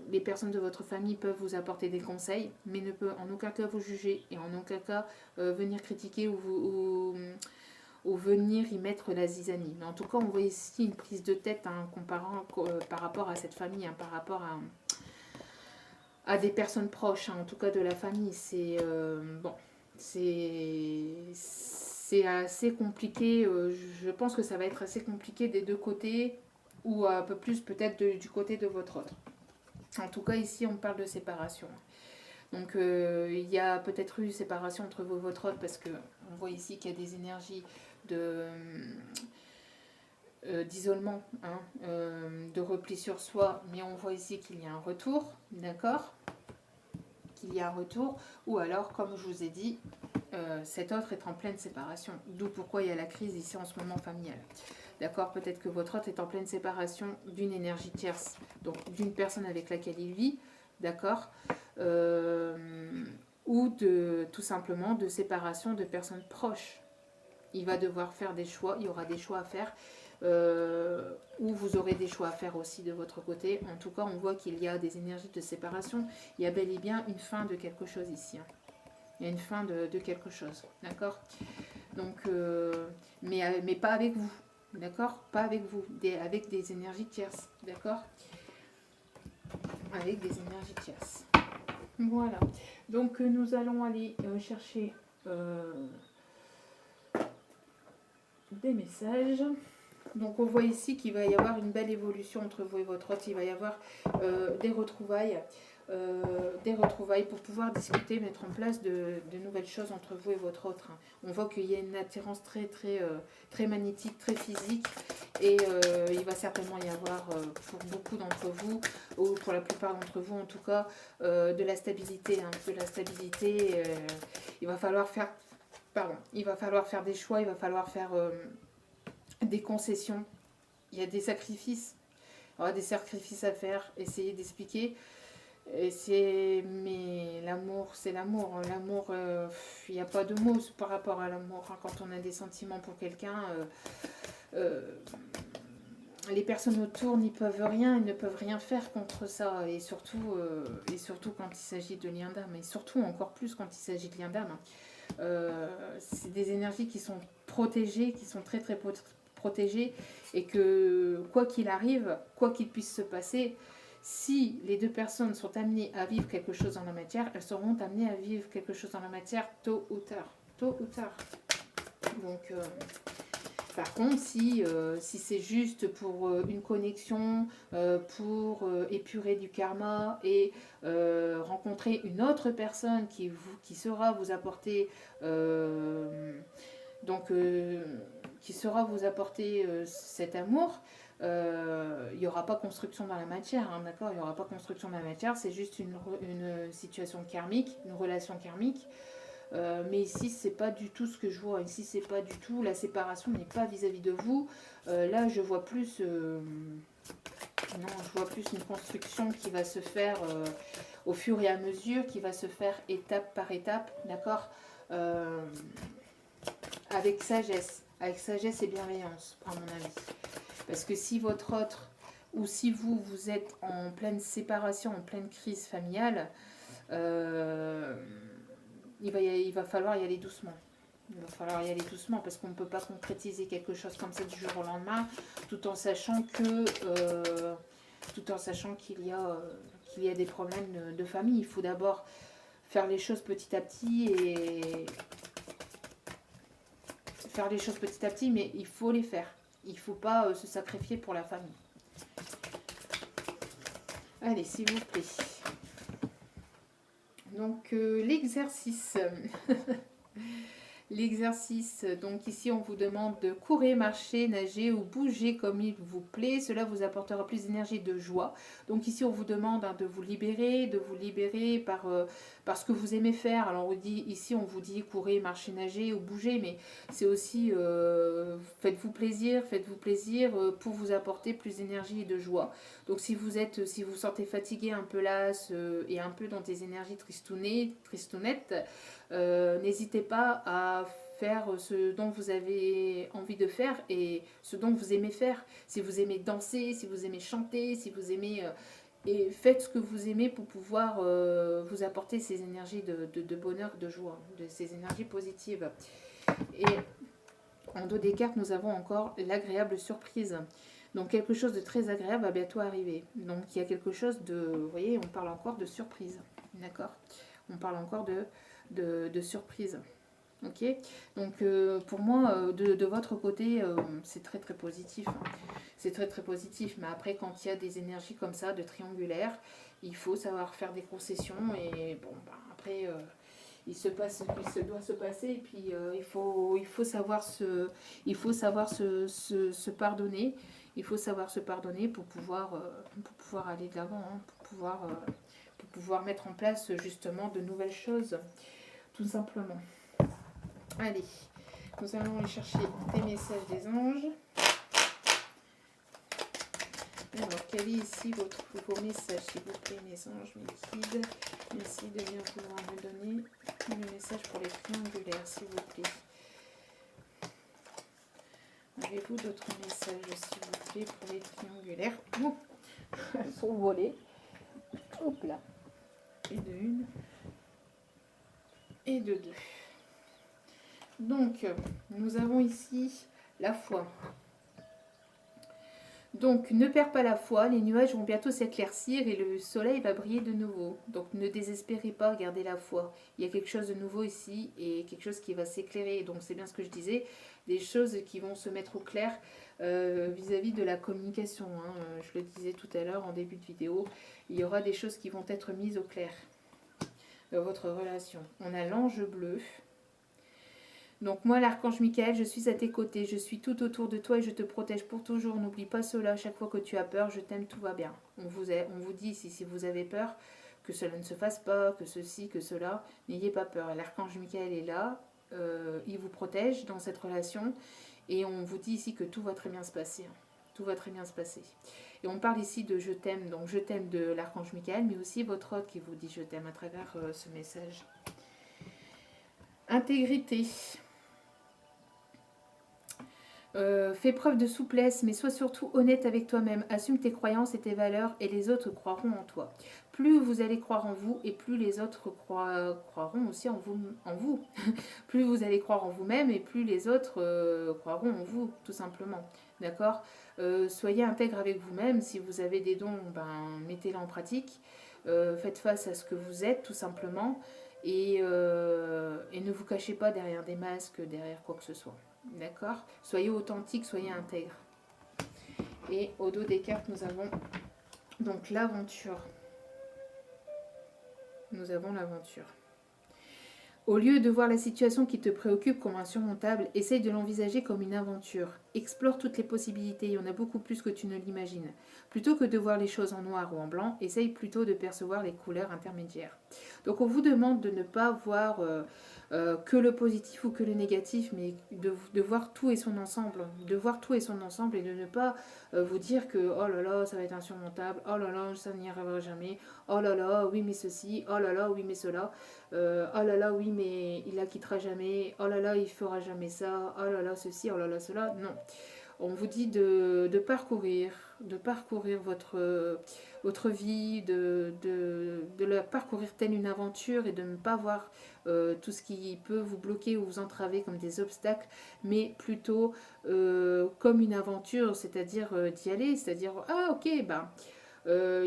Les personnes de votre famille peuvent vous apporter des conseils, mais ne peut en aucun cas vous juger et en aucun cas venir critiquer ou venir y mettre la zizanie. Mais en tout cas, on voit ici une prise de tête par rapport à cette famille, par rapport à des personnes proches, en tout cas de la famille. C'est assez compliqué. Je pense que ça va être assez compliqué des deux côtés, ou un peu plus peut-être du côté de votre autre. En tout cas, ici, on parle de séparation. Donc, il y a peut-être eu séparation entre vous et votre autre, parce qu'on voit ici qu'il y a des énergies d'isolement, de repli sur soi, mais on voit ici qu'il y a un retour, d'accord ? Qu'il y a un retour, ou alors, comme je vous ai dit, cet autre est en pleine séparation, d'où pourquoi il y a la crise ici en ce moment familiale. D'accord, peut-être que votre autre est en pleine séparation d'une énergie tierce, donc d'une personne avec laquelle il vit, d'accord, ou tout simplement de séparation de personnes proches. Il va devoir faire des choix, il y aura des choix à faire, ou vous aurez des choix à faire aussi de votre côté. En tout cas, on voit qu'il y a des énergies de séparation, il y a bel et bien une fin de quelque chose ici. Il y a une fin de quelque chose, d'accord ? Donc, mais pas avec vous. D'accord? Pas avec vous, avec des énergies tierces, d'accord? Avec des énergies tierces. Voilà. Donc nous allons aller chercher des messages. Donc on voit ici qu'il va y avoir une belle évolution entre vous et votre autre. Il va y avoir des retrouvailles pour pouvoir discuter, mettre en place de nouvelles choses entre vous et votre autre. On voit qu'il y a une attirance très magnétique, très physique, et il va certainement y avoir pour beaucoup d'entre vous, ou pour la plupart d'entre vous en tout cas, de la stabilité. Il va falloir faire des choix, il va falloir faire des concessions. Il y a des sacrifices. Il y aura des sacrifices à faire, essayer d'expliquer. Mais l'amour, c'est l'amour. L'amour, il n'y a pas de mots par rapport à l'amour. Quand on a des sentiments pour quelqu'un, les personnes autour n'y peuvent rien, ils ne peuvent rien faire contre ça. Et surtout quand il s'agit de liens d'âme. Et surtout encore plus quand il s'agit de liens d'âme. C'est des énergies qui sont protégées, qui sont très très protégées. Et que quoi qu'il arrive, quoi qu'il puisse se passer, si les deux personnes sont amenées à vivre quelque chose dans la matière, elles seront amenées à vivre quelque chose dans la matière tôt ou tard. Donc, par contre, si c'est juste pour une connexion, pour épurer du karma et rencontrer une autre personne qui saura vous apporter cet amour, il n'y aura pas construction dans la matière, d'accord ? Il n'y aura pas construction dans la matière, c'est juste une situation karmique, une relation karmique. Mais ici, c'est pas du tout ce que je vois. Ici, c'est pas du tout. La séparation n'est pas vis-à-vis de vous. Là, je vois plus. Je vois plus une construction qui va se faire au fur et à mesure, qui va se faire étape par étape, d'accord ? Avec sagesse et bienveillance, à mon avis. Parce que si votre autre, ou si vous êtes en pleine séparation, en pleine crise familiale, il va falloir y aller doucement. Parce qu'on ne peut pas concrétiser quelque chose comme ça du jour au lendemain, tout en sachant qu'il y a des problèmes de famille. Il faut d'abord faire les choses petit à petit mais il faut les faire. Il ne faut pas se sacrifier pour la famille. Allez, s'il vous plaît. Donc, l'exercice. L'exercice, donc ici on vous demande de courir, marcher, nager ou bouger comme il vous plaît. Cela vous apportera plus d'énergie et de joie. Donc ici on vous demande de vous libérer par ce que vous aimez faire. Alors on vous dit courir, marcher, nager ou bouger, mais c'est aussi faites-vous plaisir pour vous apporter plus d'énergie et de joie. Donc si vous vous sentez fatigué, un peu lasse et un peu dans des énergies tristounettes, n'hésitez pas à faire ce dont vous avez envie de faire et ce dont vous aimez faire. Si vous aimez danser, si vous aimez chanter, si vous aimez... et faites ce que vous aimez pour pouvoir vous apporter ces énergies de bonheur, de joie, de ces énergies positives. Et en dos des cartes, nous avons encore l'agréable surprise. Donc quelque chose de très agréable va bientôt arriver. Donc il y a quelque chose de... Vous voyez, on parle encore de surprise. D'accord? On parle encore de surprise. Ok? Donc pour moi, de votre côté, c'est très très positif. C'est très très positif. Mais après, quand il y a des énergies comme ça, de triangulaire, il faut savoir faire des concessions. Et bon, bah, après... il se passe ce qui se doit se passer et puis il faut savoir se pardonner. Il faut savoir se pardonner pour pouvoir aller de l'avant, hein, pour pouvoir mettre en place justement de nouvelles choses, tout simplement. Allez, nous allons aller chercher des messages des anges. Alors, quel est ici vos messages, s'il vous plaît, mes anges, mes guides? Merci de bien vouloir me donner le message pour les triangulaires, s'il vous plaît. Avez-vous d'autres messages, s'il vous plaît, pour les triangulaires? Ouh, elles sont volées. Hop là. Et de une. Et de deux. Donc, nous avons ici la foi. Donc, ne perds pas la foi, les nuages vont bientôt s'éclaircir et le soleil va briller de nouveau. Donc, ne désespérez pas, gardez la foi. Il y a quelque chose de nouveau ici et quelque chose qui va s'éclairer. Donc, c'est bien ce que je disais, des choses qui vont se mettre au clair vis-à-vis de la communication. Hein. Je le disais tout à l'heure en début de vidéo, il y aura des choses qui vont être mises au clair dans votre relation. On a l'ange bleu. Donc moi, l'archange Michael, je suis à tes côtés, je suis tout autour de toi et je te protège pour toujours. N'oublie pas cela, chaque fois que tu as peur, je t'aime, tout va bien. On vous dit ici, si vous avez peur, que cela ne se fasse pas, que ceci, que cela, n'ayez pas peur. L'archange Michael est là, il vous protège dans cette relation et on vous dit ici que tout va très bien se passer. Tout va très bien se passer. Et on parle ici de je t'aime, donc je t'aime de l'archange Michael, mais aussi votre hôte qui vous dit je t'aime à travers ce message. Intégrité. Fais preuve de souplesse, mais sois surtout honnête avec toi-même. Assume tes croyances et tes valeurs et les autres croiront en toi. Plus vous allez croire en vous et plus les autres croiront aussi en vous. Plus vous allez croire en vous-même et plus les autres croiront en vous, tout simplement. D'accord? Soyez intègre avec vous-même. Si vous avez des dons, mettez-les en pratique. Faites face à ce que vous êtes, tout simplement. Et ne vous cachez pas derrière des masques, derrière quoi que ce soit. D'accord? Soyez authentique, soyez intègre. Et au dos des cartes, nous avons donc l'aventure. Nous avons l'aventure. Au lieu de voir la situation qui te préoccupe comme insurmontable, essaye de l'envisager comme une aventure. Explore toutes les possibilités, il y en a beaucoup plus que tu ne l'imagines. Plutôt que de voir les choses en noir ou en blanc, essaye plutôt de percevoir les couleurs intermédiaires. Donc on vous demande de ne pas voir que le positif ou que le négatif, mais de voir tout et son ensemble. De voir tout et son ensemble et de ne pas vous dire que oh là là, ça va être insurmontable, oh là là, ça n'y arrivera jamais, oh là là, oui mais ceci, oh là là, oui mais cela. Oh là là, oui, mais il la quittera jamais. Oh là là, il fera jamais ça. Oh là là, ceci, oh là là, cela. Non. On vous dit de parcourir votre vie, de la parcourir telle une aventure et de ne pas voir tout ce qui peut vous bloquer ou vous entraver comme des obstacles, mais plutôt comme une aventure, c'est-à-dire d'y aller, c'est-à-dire ah ok, il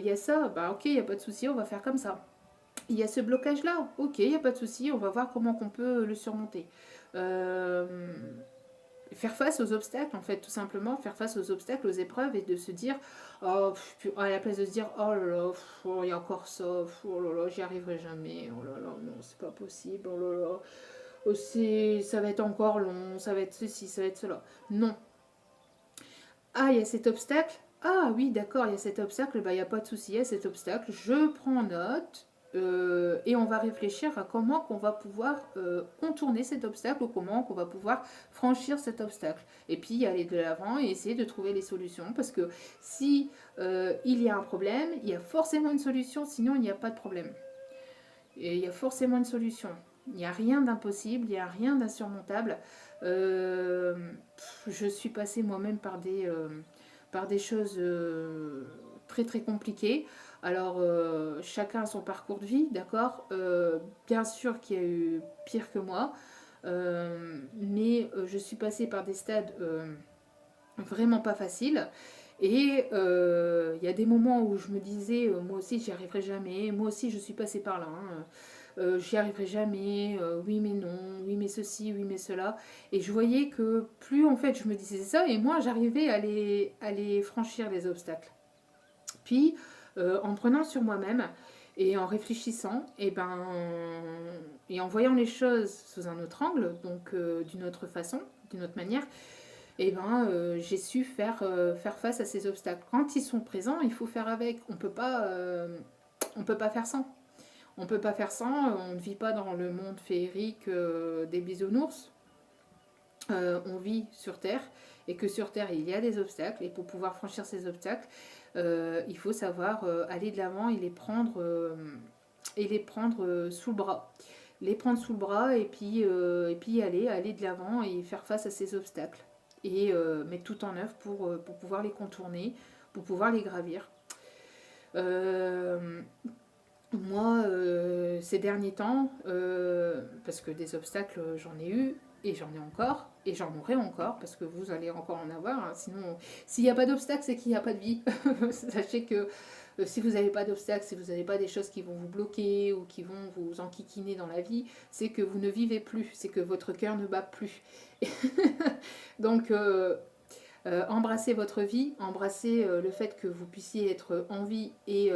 y a ça, ok, il n'y a pas de souci, on va faire comme ça. Il y a ce blocage-là, ok, il n'y a pas de souci, on va voir comment on peut le surmonter. Faire face aux obstacles, en fait, tout simplement, faire face aux obstacles, aux épreuves, et de se dire, oh, à la place de se dire, oh là là, il y a encore ça, oh là là, j'y arriverai jamais, oh là là, non, c'est pas possible, oh là là, oh, ça va être encore long, ça va être ceci, ça va être cela. Non. Ah, il y a cet obstacle. Ah oui, d'accord, il y a cet obstacle, il n'y a pas de souci, il y a cet obstacle, je prends note. Et on va réfléchir à comment qu'on va pouvoir contourner cet obstacle ou comment qu'on va pouvoir franchir cet obstacle. Et puis aller de l'avant et essayer de trouver les solutions. Parce que si il y a un problème, il y a forcément une solution, sinon il n'y a pas de problème. Et il y a forcément une solution. Il n'y a rien d'impossible, il n'y a rien d'insurmontable. Euh, je suis passée moi-même par des choses très très compliquées. Alors, chacun a son parcours de vie, d'accord. Bien sûr qu'il y a eu pire que moi, mais je suis passée par des stades vraiment pas faciles. Et il y a des moments où je me disais, moi aussi j'y arriverai jamais, moi aussi je suis passée par là, hein. J'y arriverai jamais, oui mais non, oui mais ceci, oui mais cela. Et je voyais que plus en fait je me disais ça, et moins j'arrivais à les franchir les obstacles. Puis en prenant sur moi-même et en réfléchissant, et en voyant les choses sous un autre angle, donc d'une autre façon, d'une autre manière, j'ai su faire face à ces obstacles. Quand ils sont présents, il faut faire avec. On peut pas faire sans. On peut pas faire sans. On ne vit pas dans le monde féerique des bisounours. On vit sur Terre et que sur Terre il y a des obstacles et pour pouvoir franchir ces obstacles, il faut savoir aller de l'avant et les prendre sous le bras. Les prendre sous le bras et puis aller de l'avant et faire face à ces obstacles et mettre tout en œuvre pour pouvoir les contourner, pour pouvoir les gravir. Euh, Moi, ces derniers temps, parce que des obstacles, j'en ai eu, et j'en ai encore, et j'en aurai encore, parce que vous allez encore en avoir, hein. Sinon, s'il n'y a pas d'obstacle, c'est qu'il n'y a pas de vie. Sachez que si vous n'avez pas d'obstacle, si vous n'avez pas des choses qui vont vous bloquer ou qui vont vous enquiquiner dans la vie, c'est que vous ne vivez plus, c'est que votre cœur ne bat plus. Donc, embrassez votre vie, embrassez le fait que vous puissiez être en vie et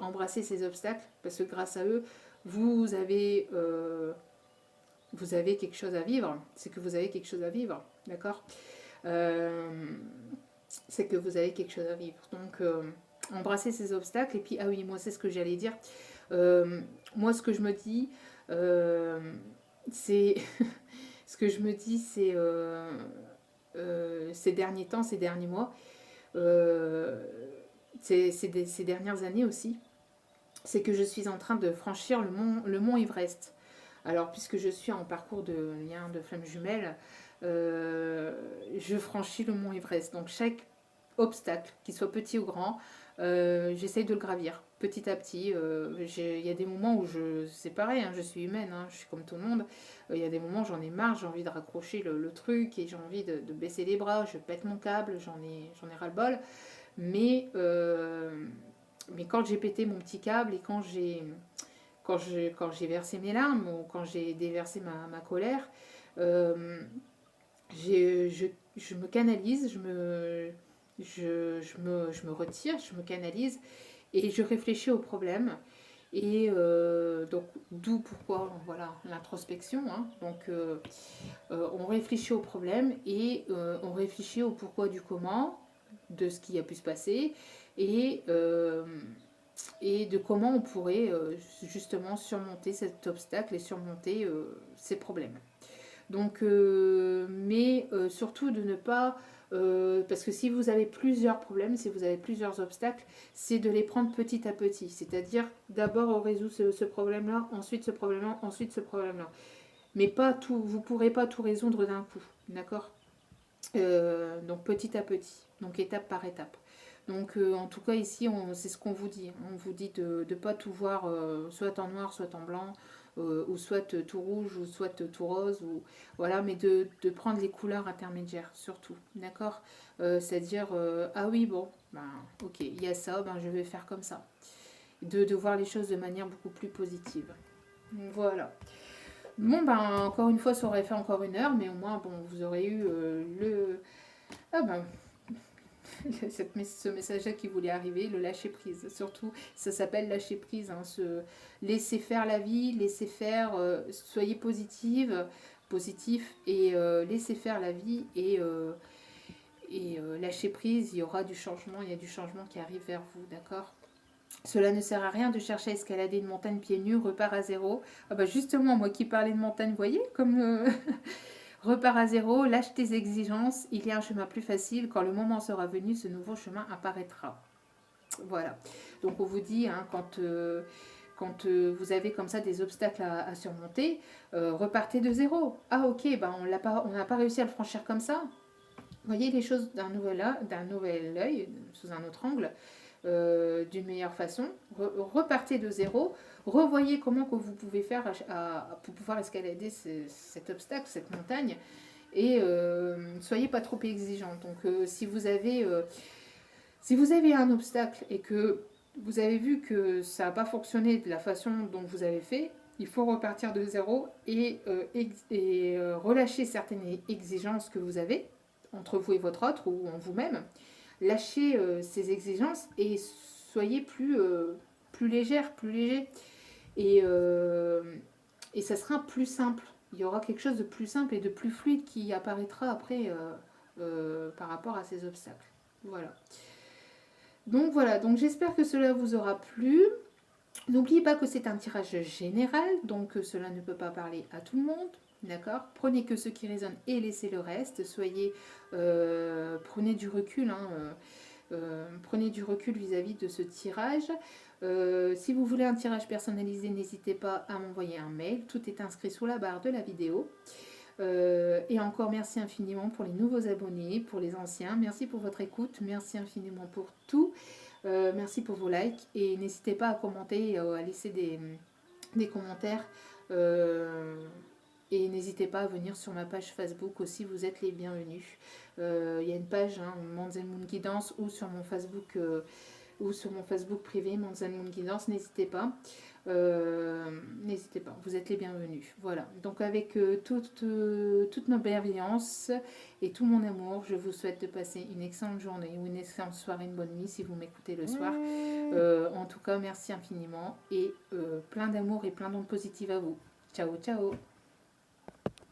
embrasser ces obstacles, parce que grâce à eux, vous avez, euh, vous avez quelque chose à vivre. C'est que vous avez quelque chose à vivre, d'accord. Euh, c'est que vous avez quelque chose à vivre. Donc, embrassez ces obstacles. Et puis, ah oui, moi, c'est ce que j'allais dire. Moi, ce que je me dis, euh, c'est... ce que je me dis, c'est... ces derniers temps, ces derniers mois, euh, ces dernières années aussi, c'est que je suis en train de franchir le mont Everest. Alors, puisque je suis en parcours de lien de flammes jumelles, je franchis le mont Everest. Donc, chaque obstacle, qu'il soit petit ou grand, j'essaye de le gravir petit à petit. Il y a des moments où c'est pareil, hein, je suis humaine, hein, je suis comme tout le monde. Il y a des moments où j'en ai marre, j'ai envie de raccrocher le truc et j'ai envie de baisser les bras, je pète mon câble, j'en ai ras-le-bol. Mais, euh, mais quand j'ai pété mon petit câble et quand j'ai versé mes larmes ou quand j'ai déversé ma colère, euh, je me canalise, je me retire, je me canalise et je réfléchis au problème. Et donc, d'où pourquoi, voilà, l'introspection, hein. Donc, on réfléchit au problème et on réfléchit au pourquoi du comment, de ce qui a pu se passer et, euh, et de comment on pourrait justement surmonter cet obstacle et surmonter ces problèmes. Donc, surtout de ne pas, parce que si vous avez plusieurs problèmes, si vous avez plusieurs obstacles, c'est de les prendre petit à petit. C'est-à-dire d'abord on résout ce problème-là, ensuite ce problème-là, ensuite ce problème-là. Mais pas tout, vous ne pourrez pas tout résoudre d'un coup, d'accord. Donc petit à petit, donc étape par étape. Donc en tout cas ici, c'est ce qu'on vous dit. On vous dit de ne pas tout voir soit en noir, soit en blanc, ou soit tout rouge, ou soit tout rose, ou voilà, mais de prendre les couleurs intermédiaires surtout, d'accord. C'est-à-dire ah oui bon, ben ok, il y a ça, ben je vais faire comme ça. De voir les choses de manière beaucoup plus positive. Voilà. Bon ben encore une fois, ça aurait fait encore 1 heure, mais au moins bon, vous aurez eu ah ben ce message-là qui voulait arriver, le lâcher prise. Surtout, ça s'appelle lâcher prise, hein, se laisser faire la vie, laisser faire, soyez positif et laissez faire la vie et lâcher prise. Il y aura du changement, il y a du changement qui arrive vers vous, d'accord. Cela ne sert à rien de chercher à escalader une montagne pieds nus, repart à zéro. Ah bah justement, moi qui parlais de montagne, vous voyez, comme repart à zéro, lâche tes exigences, il y a un chemin plus facile, quand le moment sera venu, ce nouveau chemin apparaîtra. Voilà, donc on vous dit, hein, quand vous avez comme ça des obstacles à surmonter, repartez de zéro. Ah ok, ben on n'a pas réussi à le franchir comme ça. Voyez les choses d'un nouvel œil, sous un autre angle, d'une meilleure façon. Repartez de zéro. Revoyez comment que vous pouvez faire pour pouvoir escalader cet obstacle, cette montagne. Et soyez pas trop exigeant. Donc si vous avez un obstacle et que vous avez vu que ça n'a pas fonctionné de la façon dont vous avez fait, il faut repartir de zéro et relâcher certaines exigences que vous avez entre vous et votre autre ou en vous-même. Lâchez ces exigences et soyez plus légère, plus léger. Et, euh, et ça sera plus simple. Il y aura quelque chose de plus simple et de plus fluide qui apparaîtra après par rapport à ces obstacles. Voilà, donc j'espère que cela vous aura plu. N'oubliez pas que c'est un tirage général, donc cela ne peut pas parler à tout le monde. D'accord. Prenez que ce qui résonne et laissez le reste. Prenez du recul, prenez du recul vis-à-vis de ce tirage. Si vous voulez un tirage personnalisé, n'hésitez pas à m'envoyer un mail. Tout est inscrit sous la barre de la vidéo. Et encore merci infiniment pour les nouveaux abonnés, pour les anciens. Merci pour votre écoute. Merci infiniment pour tout. Merci pour vos likes. Et n'hésitez pas à commenter et à laisser des commentaires. Et n'hésitez pas à venir sur ma page Facebook aussi, vous êtes les bienvenus. Il y a une page, Manzen Moon Guidance, ou sur mon Facebook privé, Manzen Moon Guidance, n'hésitez pas. N'hésitez pas, vous êtes les bienvenus. Voilà, donc avec toute ma bienveillance et tout mon amour, je vous souhaite de passer une excellente journée ou une excellente soirée, une bonne nuit si vous m'écoutez le soir. En tout cas, merci infiniment et plein d'amour et plein d'ondes positives à vous. Ciao, ciao.